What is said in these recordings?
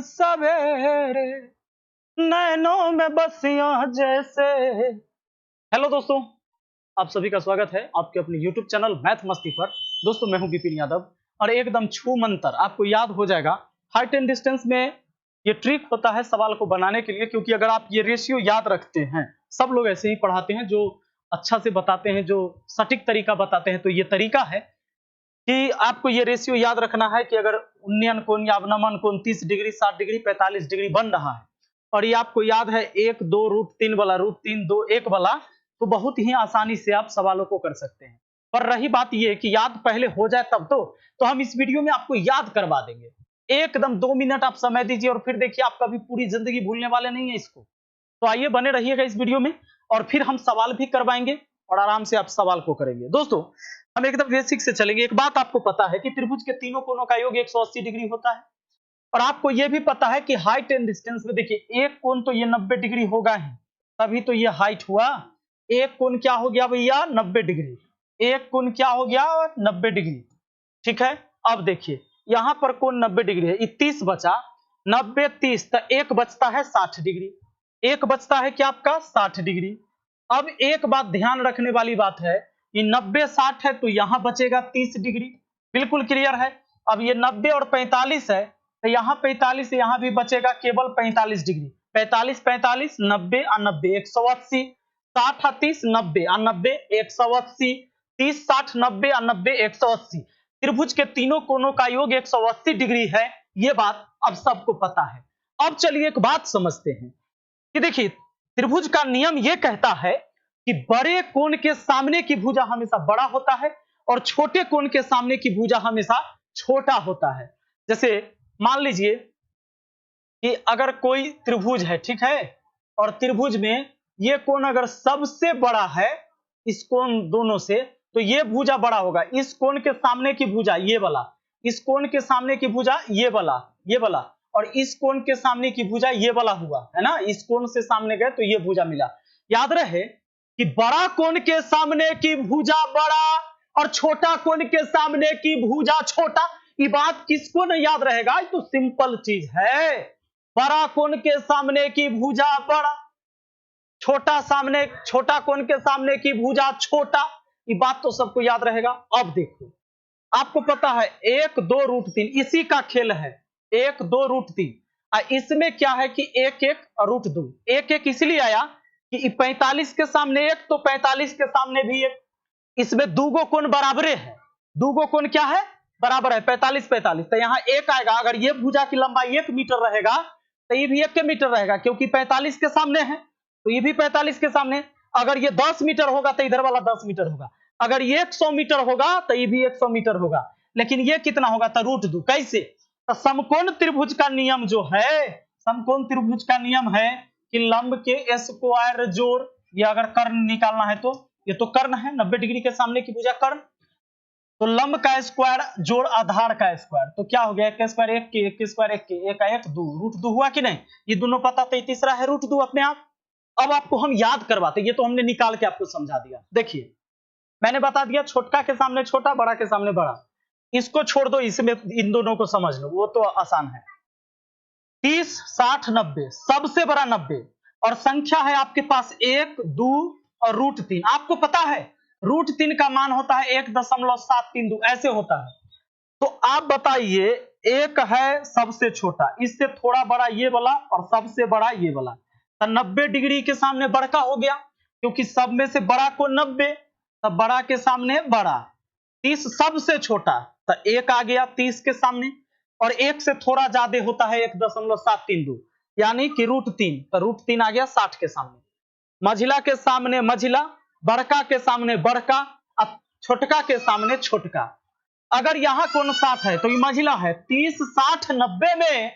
सवेरे नैनों में बसियां जैसे। हेलो दोस्तों, आप सभी का स्वागत है आपके अपने YouTube चैनल मैथ मस्ती पर। दोस्तों मैं हूं विपिन यादव और एकदम छू मंतर आपको याद हो जाएगा। हाइट एंड डिस्टेंस में ये ट्रिक होता है सवाल को बनाने के लिए, क्योंकि अगर आप ये रेशियो याद रखते हैं, सब लोग ऐसे ही पढ़ाते हैं जो अच्छा से बताते हैं, जो सटीक तरीका बताते हैं, तो ये तरीका है कि आपको ये रेशियो याद रखना है कि अगर उन्नयन कोण या अवनमन कोण 30 डिग्री 60 डिग्री 45 डिग्री बन रहा है और ये आपको याद है 1 2 √3 वाला √3 2 1 वाला, तो बहुत ही आसानी से आप सवालों को कर सकते हैं। पर रही बात ये कि याद पहले हो जाए तब तो हम इस वीडियो में आपको याद करवा देंगे। एकदम 2 मिनट आप समय दीजिए और फिर देखिए आप कभी पूरी जिंदगी भूलने वाले नहीं है इसको। तो आइए बने रहिएगा इस वीडियो में और फिर हम सवाल भी करवाएंगे और आराम से आप सवाल को करेंगे। दोस्तों हम एकदम बेसिक से चलेंगे। एक बात आपको पता है कि त्रिभुज के तीनों कोणों का योग 180 डिग्री होता है और आपको यह भी पता है कि हाइट एंड डिस्टेंस में देखिए एक कोण तो ये 90 डिग्री होगा ही, तभी तो ये हाइट हुआ। एक कोण क्या हो गया भैया 90 डिग्री, एक कोण क्या हो गया 90 डिग्री। ठीक है, अब देखिए यहां पर कोण 90 डिग्री है, 30 बचा, 90 30 तो एक बचता है 60 डिग्री, एक बचता है क्या आपका 60 डिग्री। अब एक बात ध्यान रखने वाली बात है कि 90 60 है तो यहां बचेगा 30 डिग्री, बिल्कुल क्लियर है। अब ये 90 और 45 है तो यहां 45 यहां भी बचेगा केवल 45 डिग्री। 45 45 90 और 90 180, 60 और 30 90 और 90 180, 30 60 90 और 90 180। त्रिभुज के तीनों कोणों का योग 180 डिग्री है, ये बात अब सबको पता है। अब चलिए एक बात समझते हैं कि देखिए त्रिभुज का नियम यह कहता है कि बड़े कोण के सामने की भुजा हमेशा बड़ा होता है और छोटे कोण के सामने की भुजा हमेशा छोटा होता है। जैसे मान लीजिए कि अगर कोई त्रिभुज है, ठीक है, और त्रिभुज में ये कोण अगर सबसे बड़ा है इस कोण दोनों से, तो ये भुजा बड़ा होगा। इस कोण के सामने की भुजा ये वाला, इस कोण के सामने की भुजा ये वाला और इस कोण के सामने की भुजा ये वाला हुआ है ना। इस कोण से सामने गए तो ये भुजा मिला। याद रहे कि बड़ा कोण के सामने की भुजा बड़ा और छोटा कोण के सामने की भुजा छोटा। ये बात किसको नहीं याद रहेगा? तो सिंपल चीज है, बड़ा कोण के सामने की भुजा बड़ा, छोटा कोण के सामने की भुजा छोटा। ये बात तो सबको याद रहेगा। अब देखो आपको पता है 1 2 √3 इसी का खेल है, 1 2 √3। इसमें क्या है कि 1 1 और √2, 1 1 इसलिए आया कि 45 के सामने 1 तो 45 के सामने भी 1। इसमें दूगो कोण बराबरे है, दूगो कोण क्या है बराबर है, 45 45। तो यहाँ 1 आएगा। अगर ये भुजा की लंबाई 1 मीटर रहेगा तो ये भी 1 मीटर रहेगा, क्योंकि 45 के सामने है तो ये भी 45 के सामने। अगर ये 10 मीटर होगा तो इधर वाला 10 मीटर होगा। अगर ये 100 मीटर होगा तो ये भी 100 मीटर होगा। लेकिन ये कितना होगा तो √2। कैसे? तो समकोण त्रिभुज का नियम जो है, समकोण त्रिभुज का नियम है कि लंब के स्क्वायर जोड़, ये अगर कर्ण निकालना है तो ये तो कर्ण है, 90 डिग्री के सामने की भुजा कर्ण, तो लंब का स्क्वायर जोड़ आधार का स्क्वायर, तो क्या हो गया 1 का स्क्वायर 1 के, 1 के स्क्वायर 1 के, 1 का 1 2 √2 हुआ कि नहीं? ये दोनों पता तो तीसरा है √2 अपने आप। अब आपको हम याद करवाते, ये तो हमने निकाल के आपको समझा दिया। देखिए मैंने बता दिया छोटा के सामने छोटा, बड़ा के सामने बड़ा। इसको छोड़ दो, इसमें इन दोनों को समझ लो, वो तो आसान है। 30 60 90 सबसे बड़ा 90 और संख्या है आपके पास 1 2 और √3। आपको पता है √3 का मान होता है 1.732 ऐसे होता है। तो आप बताइए एक है सबसे छोटा, इससे थोड़ा बड़ा ये वाला और सबसे बड़ा ये वाला, तो 90 डिग्री के सामने बड़का हो गया, क्योंकि सब में से बड़ा को 90, तब बड़ा के सामने बड़ा। 30 सबसे छोटा तो 1 आ गया 30 के सामने, और 1 से थोड़ा ज्यादा होता है 1.732 यानी कि √3, तो √3 आ गया 60 के सामने। मझिला के सामने मझिला, बड़का के सामने बड़का, छोटका के सामने छोटका। अगर यहां कोण 60 है तो ये मझिला है। 30 60 90 में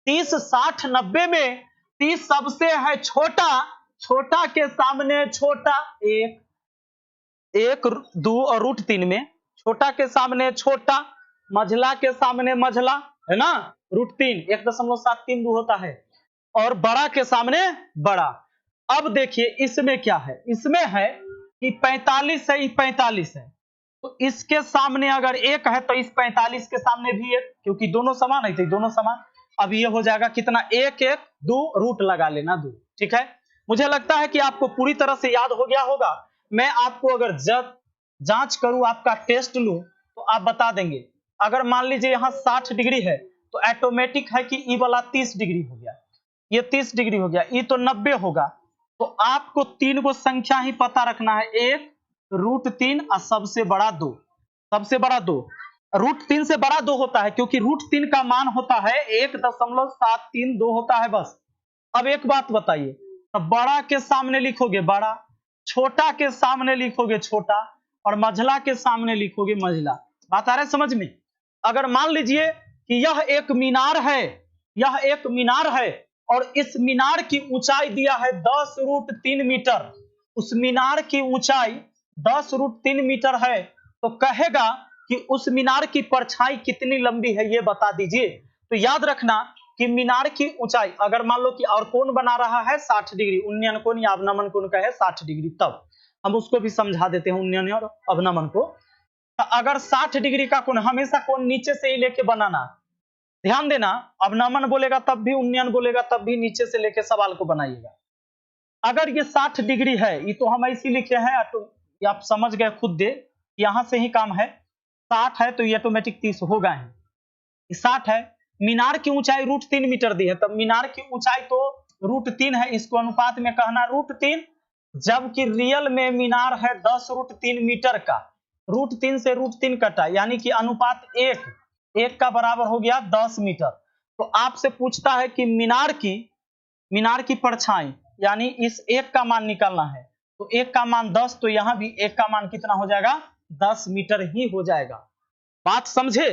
30 60 90 में 30 सबसे है छोटा, छोटा के सामने छोटा 1 1 2 और √3 में छोटा के सामने छोटा, मझला के सामने मझला है ना, √3 1.732 होता है, और बड़ा के सामने बड़ा। अब देखिए इसमें क्या है, इसमें है कि 45 है, 45 है, तो इसके सामने अगर 1 है तो इस 45 के सामने भी 1, क्योंकि दोनों समान है तो दोनों समान। अब ये हो जाएगा कितना, 1 1 2 रूट लगा लेना 2। ठीक है, मुझे लगता है कि आपको पूरी तरह से याद हो गया होगा। मैं आपको अगर जांच करूं, आपका टेस्ट लूं, तो आप बता देंगे। अगर मान लीजिए यहाँ 60 डिग्री है तो ऑटोमेटिक है कि ई वाला 30 डिग्री हो गया, ये 30 डिग्री हो गया, ई तो 90 होगा। तो आपको 3 को संख्या ही पता रखना है, 1 √3 और सबसे बड़ा 2, सबसे बड़ा 2। √3 से बड़ा 2 होता है क्योंकि √3 का मान होता है 1.732 होता है बस। अब एक बात बताइए, तो बड़ा के सामने लिखोगे बड़ा, छोटा के सामने लिखोगे छोटा, और मझला के सामने लिखोगे मझला। बात आ रहा है समझ में? अगर मान लीजिए कि यह एक मीनार है, यह एक मीनार है और इस मीनार की ऊंचाई दिया है 10√3 मीटर, उस मीनार की ऊंचाई 10√3 मीटर है, तो कहेगा कि उस मीनार की परछाई कितनी लंबी है ये बता दीजिए। तो याद रखना कि मीनार की ऊंचाई, अगर मान लो कि और कोण बना रहा है 60 डिग्री, उन्नयन कोण या अवनमन कोण का है 60 डिग्री, तब हम उसको भी समझा देते हैं उन्नयन और अवनमन को। तो अगर 60 डिग्री का कोण, हमेशा कोण नीचे से ही लेके बनाना, ध्यान देना, अवनमन बोलेगा तब भी, उन्नयन बोलेगा तब भी नीचे से लेके सवाल को बनाइएगा। अगर ये 60 डिग्री है, ये तो हम ऐसे लिखे हैं, तो आप समझ गए खुद दे, यहां से ही काम है। 60 है तो ये ऑटोमेटिक 30 होगा ही। 60 है, मीनार की ऊंचाई √3 मीटर दी है, तब मीनार की ऊंचाई तो √3 है, इसको अनुपात में कहना √3, जबकि रियल में मीनार है 10√3 मीटर का। √3 से √3 कटा, यानी कि अनुपात 1 का बराबर हो गया 10 मीटर। तो आपसे पूछता है कि मीनार की परछाई, यानी इस 1 का मान निकालना है, तो 1 का मान 10, तो यहां भी 1 का मान कितना हो जाएगा, 10 मीटर ही हो जाएगा। बात समझे?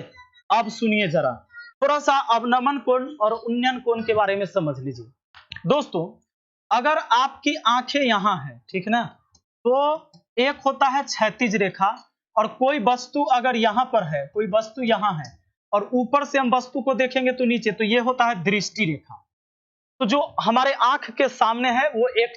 अब सुनिए जरा, थोड़ा सा अवनमन कोण और उन्नयन कोण के बारे में समझ लीजिए। दोस्तों, अगर आपकी आंखें यहां है, ठीक ना, तो एक होता है क्षैतिज रेखा, और कोई वस्तु अगर यहां पर है, कोई वस्तु यहां है और ऊपर से हम वस्तु को देखेंगे तो नीचे, तो ये होता है दृष्टि रेखा। तो जो हमारे आंख के सामने है वो एक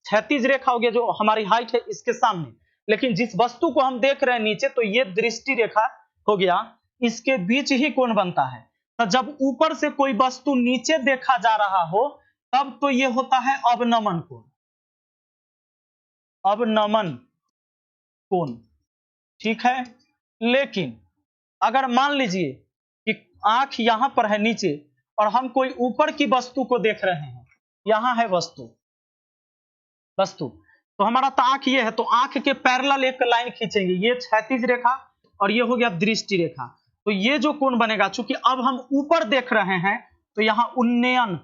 क्षैतिज रेखा हो गया, जो हमारी हाइट है इसके सामने, लेकिन जिस वस्तु को हम देख रहे हैं नीचे, तो ये दृष्टि रेखा हो गया, इसके बीच ही कोण बनता है। तो जब ऊपर से कोई वस्तु नीचे देखा जा रहा हो, तब तो ये होता है अवनमन कोण, अवनमन कोण, ठीक है। लेकिन अगर मान लीजिए कि आंख यहां पर है नीचे और हम कोई ऊपर की वस्तु को देख रहे हैं, यहां है वस्तु, तो हमारा तो आंख ये है, तो आंख के पैरेलल एक लाइन खींचेंगे, ये क्षैतिज रेखा और ये हो गया दृष्टि रेखा। तो ये जो कोण बनेगा, चूंकि अब हम ऊपर देख रहे हैं, तो यहां उन्नयन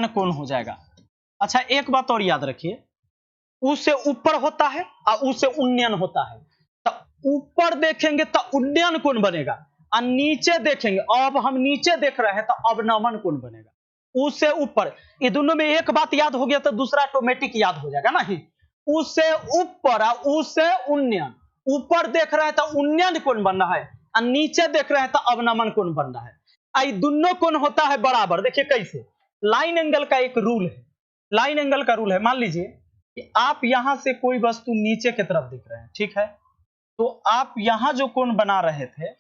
कोण हो जाएगा। अच्छा, एक बात और याद रखिए, उ से ऊपर होता है और उ से उन्नयन होता है। तो ऊपर देखेंगे तो उन्नयन कोण बनेगा, और नीचे देखेंगे, अब हम नीचे देख रहे हैं तो अवनमन कोण बनेगा। उ से ऊपर, ये दोनों में एक बात याद हो गया तो दूसरा ऑटोमेटिक याद हो जाएगा ना ही। उ से ऊपर और उ से उन्नयन, ऊपर देख रहे हैं तो उन्नयन कोण बन रहा है और नीचे देख रहे हैं तो अवनमन कोण बन रहा है। आई दोनों कोण होता है बराबर। देखिए कैसे, लाइन एंगल का एक रूल है, लाइन एंगल का रूल है। मान लीजिए कि आप यहां से कोई वस्तु नीचे की तरफ देख रहे हैं, ठीक है, तो आप यहां जो कोण बना रहे थे,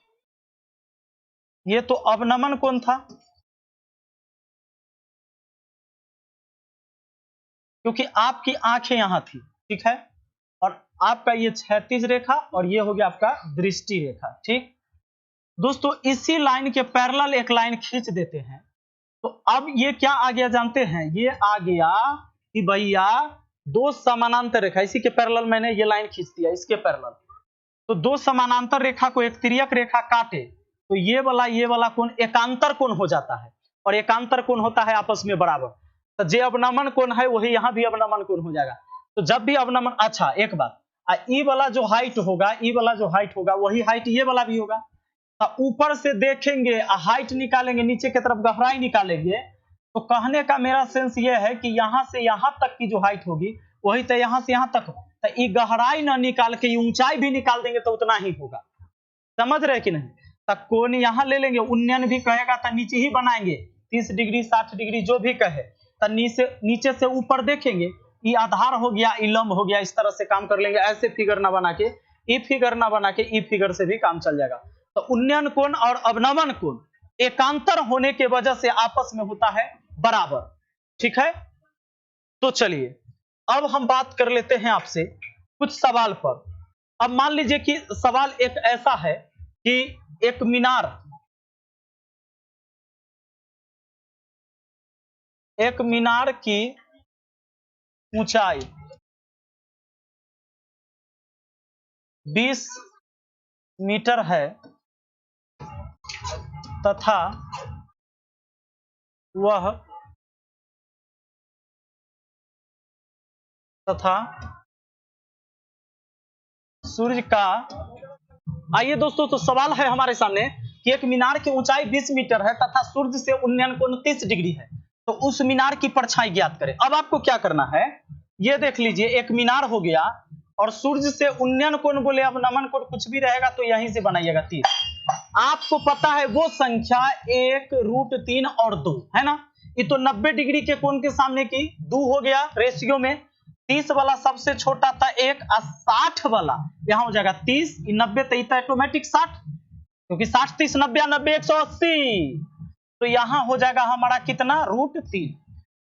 ये तो अवनमन कोण था, क्योंकि आपकी आंखें यहां थी, ठीक है, और आपका ये क्षैतिज रेखा और ये हो गया आपका दृष्टि रेखा, ठीक। दोस्तों, इसी लाइन के पैरेलल एक लाइन खींच देते हैं, तो अब ये क्या आ गया जानते हैं, ये आ गया कि भैया दो समानांतर रेखा, इसी के पैरेलल मैंने ये लाइन खींच दिया, इसके पैरेलल। तो दो समानांतर रेखा को एक तिर्यक रेखा काटे, तो ये वाला कोण एकांतर कोण हो जाता है, और एकांतर कोण होता है आपस में बराबर। तो जे अवनमन कोण है वही यहां भी अवनमन कोण हो जाएगा। तो जब भी अवनमन, अच्छा एक बात, ई वाला जो हाइट होगा, ई वाला जो हाइट होगा वही हाइट ये वाला भी होगा। तो ऊपर से देखेंगे, हाइट निकालेंगे, नीचे की तरफ गहराई निकालेंगे, तो कहने का मेरा सेंस ये है कि यहां से यहां तक की जो हाइट होगी वही तो यहां से यहां तक हो। तो ये गहराई ना निकाल के ऊंचाई भी निकाल देंगे तो उतना ही होगा। समझ रहे कि नहीं? तो कोण यहां ले लेंगे, उन्नयन भी कहेगा तो नीचे ही बनाएंगे, 30 डिग्री 60 डिग्री जो भी कहे, तो नीचे से ऊपर देखेंगे, ये आधार हो गया, ये लंब हो गया, इस तरह से काम कर लेंगे। ऐसे फिगर ना बना के, ई फिगर ना बना के, ई फिगर से भी काम चल जाएगा। तो उन्नयन कोण और अवनमन कोण एकांतर होने के वजह से आपस में होता है बराबर। ठीक है, तो चलिए अब हम बात कर लेते हैं आपसे कुछ सवाल पर। अब मान लीजिए कि सवाल एक ऐसा है कि एक मीनार की ऊंचाई 20 मीटर है तथा वह सूर्य का, आइए दोस्तों, तो सवाल है हमारे सामने कि एक मीनार की ऊंचाई 20 मीटर है तथा सूर्य से उन्नयन कोण 30 डिग्री है, तो उस मीनार की परछाई ज्ञात करें। अब आपको क्या करना है, ये देख लीजिए, एक मीनार हो गया और सूर्य से उन्नयन कोण बोले, अब नमन कोण कुछ भी रहेगा तो यहीं से बनाइएगा 30। आपको पता है वो संख्या 1 √3 और 2 है ना, ये तो 90 डिग्री के कोण के सामने की 2 हो गया रेशियो में। 30 वाला सबसे छोटा था 1 और 60 वाला यहां हो जाएगा 30, 90 तो ऑटोमेटिक 60, क्योंकि 60 30 90 90 180, तो यहां हो जाएगा हमारा कितना √3।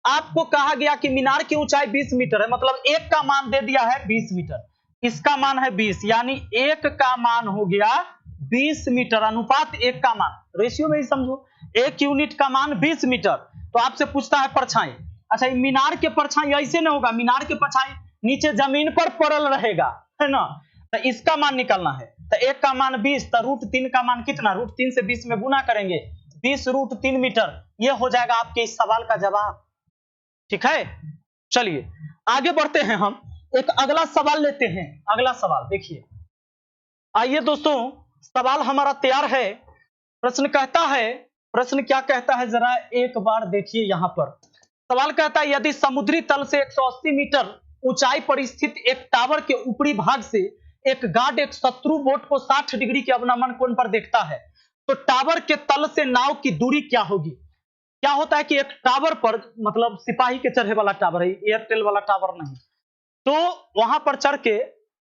आपको कहा गया कि मीनार की ऊंचाई 20 मीटर है, मतलब एक का मान दे दिया है 20 मीटर, इसका मान है 20, यानी एक का मान हो गया 20 मीटर, अनुपात एक का मान, रेशियो में ही समझो, एक यूनिट का मान 20 मीटर। तो आपसे पूछता है परछाई। अच्छा, मीनार के परछाई ऐसे नहीं होगा, मीनार के परछाई नीचे जमीन पर पड़ल रहेगा, है ना, तो इसका मान निकालना है। तो एक का मान 20, तो √3 का मान कितना, √3 से 20 में गुना करेंगे, 20 √3 मीटर, ये हो जाएगा आपके इस सवाल का जवाब। ठीक है, चलिए आगे बढ़ते हैं, हम एक अगला सवाल लेते हैं। अगला सवाल देखिए, आइए दोस्तों, सवाल हमारा तैयार है। प्रश्न क्या कहता है, जरा एक बार देखिए। यहां पर सवाल कहता है, यदि समुद्री तल से 180 मीटर ऊंचाई पर स्थित एक टावर के ऊपरी भाग से एक गार्ड एक शत्रु बोट को 60 डिग्री के अवनमन कोण पर देखता है, तो टावर के तल से नाव की दूरी क्या होगी। क्या होता है कि एक टावर पर, मतलब सिपाही के चढ़े वाला टावर है, एयरटेल वाला टावर नहीं, तो वहां पर चढ़ के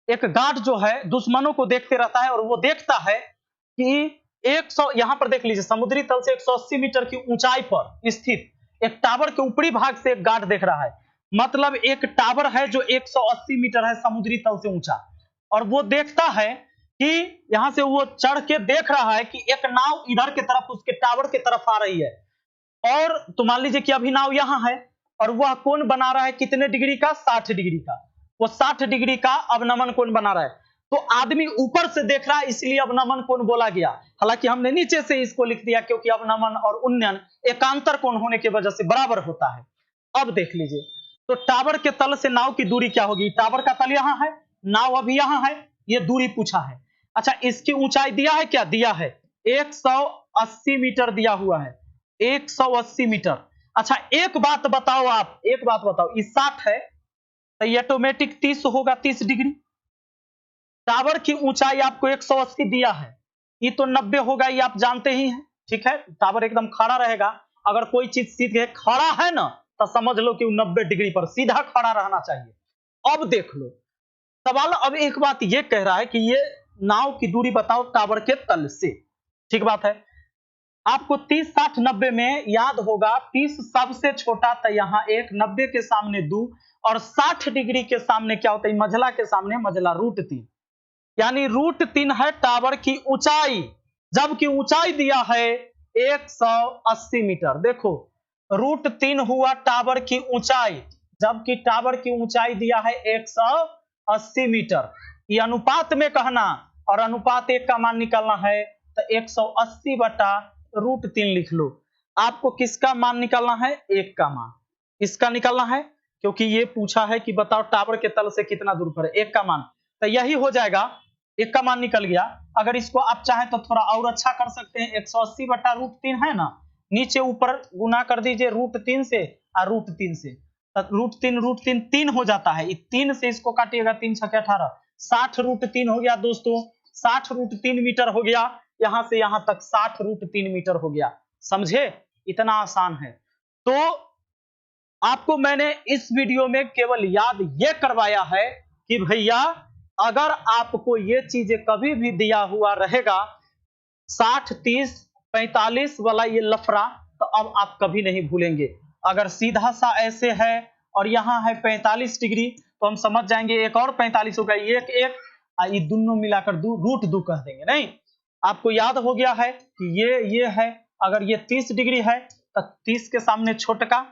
एक गार्ड जो है दुश्मनों को देखते रहता है और वो देखता है कि 100, यहां पर देख लीजिए, समुद्री तल से 180 मीटर की ऊंचाई पर स्थित एक टावर के ऊपरी भाग से एक गार्ड देख रहा है, मतलब एक टावर है जो 180 मीटर है समुद्री तल से ऊंचा, और वो देखता है कि यहां से वो चढ़ के देख रहा है कि एक नाव इधर की तरफ उसके टावर की तरफ आ रही है, और तो मान लीजिए कि अभी नाव यहां है और वह कोण बना रहा है कितने डिग्री का, 60 डिग्री का, वो 60 डिग्री का अवनमन कोण बना रहा है। तो आदमी ऊपर से देख रहा है, इसलिए अवनमन कोण बोला गया, हालांकि हमने नीचे से इसको लिख दिया क्योंकि अवनमन और उन्नयन एकांतर कोण होने की वजह से बराबर होता है। अब देख लीजिए, तो टावर के तल से नाव की दूरी क्या होगी, टावर का तल यहां है, नाव अभी यहां है, ये दूरी पूछा है। अच्छा, इसकी ऊंचाई दिया है, क्या दिया है, 180 मीटर दिया हुआ है, 180 मीटर। अच्छा, एक बात बताओ, ये 60 है तो ये ऑटोमेटिक 30 होगा, 30 डिग्री। टावर की ऊंचाई आपको 180 दिया है, ये तो 90 होगा, ये आप जानते ही हैं। ठीक है, टावर एकदम खड़ा रहेगा, अगर कोई चीज सीधे खड़ा है ना तो समझ लो कि 90 डिग्री पर सीधा खड़ा रहना चाहिए। अब देख लो सवाल, अब एक बात ये कह रहा है कि ये नाव की दूरी बताओ टावर के तल से। ठीक बात है, आपको 30 60 90 में याद होगा, 30 सबसे छोटा था, यहां 1, 90 के सामने 2 और 60 डिग्री के सामने क्या होता है, मझला के सामने मझला √3, यानी √3 है टावर की ऊंचाई, जबकि ऊंचाई दिया है 180 मीटर। देखो √3 हुआ टावर की ऊंचाई, जबकि टावर की ऊंचाई दिया है 180 मीटर। ये अनुपात में कहना, और अनुपात एक का मान निकालना है, तो 180 बटा √3 लिख लो। आपको किसका मान निकालना है, एक का मान, इसका निकालना है, क्योंकि ये पूछा है कि बताओ टावर के तल से कितना दूर पर है, एक का मान, तो यही हो जाएगा, एक का मान निकल गया। अगर इसको आप चाहें तो थोड़ा और अच्छा कर सकते हैं, 180 बटा √3 है ना, नीचे ऊपर गुना कर दीजिए √3 से और √3 से, √3 3 हो जाता है, 3 से इसको काटिएगा, 3 6 18, 60 √3 हो गया दोस्तों, 60 √3 मीटर हो गया, यहां से यहां तक 60 √3 मीटर हो गया। समझे, इतना आसान है। तो आपको मैंने इस वीडियो में केवल याद ये करवाया है कि भैया अगर आपको ये चीजें कभी भी दिया हुआ रहेगा 60 30 45 वाला ये लफड़ा, तो अब आप कभी नहीं भूलेंगे। अगर सीधा सा ऐसे है और यहाँ है 45 डिग्री, तो हम समझ जाएंगे एक और 45 होगा, एक एक ये दोनों मिलाकर रूट 2 कह देंगे। नहीं, आपको याद हो गया है कि ये है, अगर ये 30 डिग्री है तो 30 के सामने छोटका,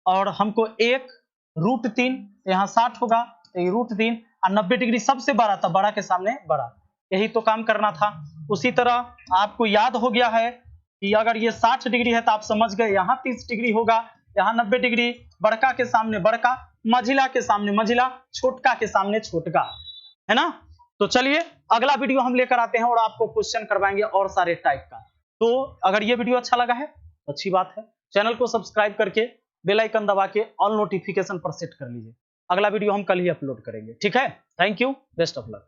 और हमको एक रूट 3, यहाँ 60 होगा तो ये रूट 3, और 90 डिग्री सबसे बड़ा था, बड़ा के सामने बड़ा, यही तो काम करना था। उसी तरह आपको याद हो गया है कि अगर ये 60 डिग्री है तो आप समझ गए यहाँ 30 डिग्री होगा, यहाँ 90 डिग्री, बड़का के सामने बड़का, मझिला के सामने मझिला, छोटका के सामने छोटका, है ना। तो चलिए अगला वीडियो हम लेकर आते हैं और आपको क्वेश्चन करवाएंगे और सारे टाइप का। तो अगर ये वीडियो अच्छा लगा है तो अच्छी बात है, चैनल को सब्सक्राइब करके बेल आइकन दबा के ऑल नोटिफिकेशन पर सेट कर लीजिए। अगला वीडियो हम कल ही अपलोड करेंगे, ठीक है। Thank you, best of luck.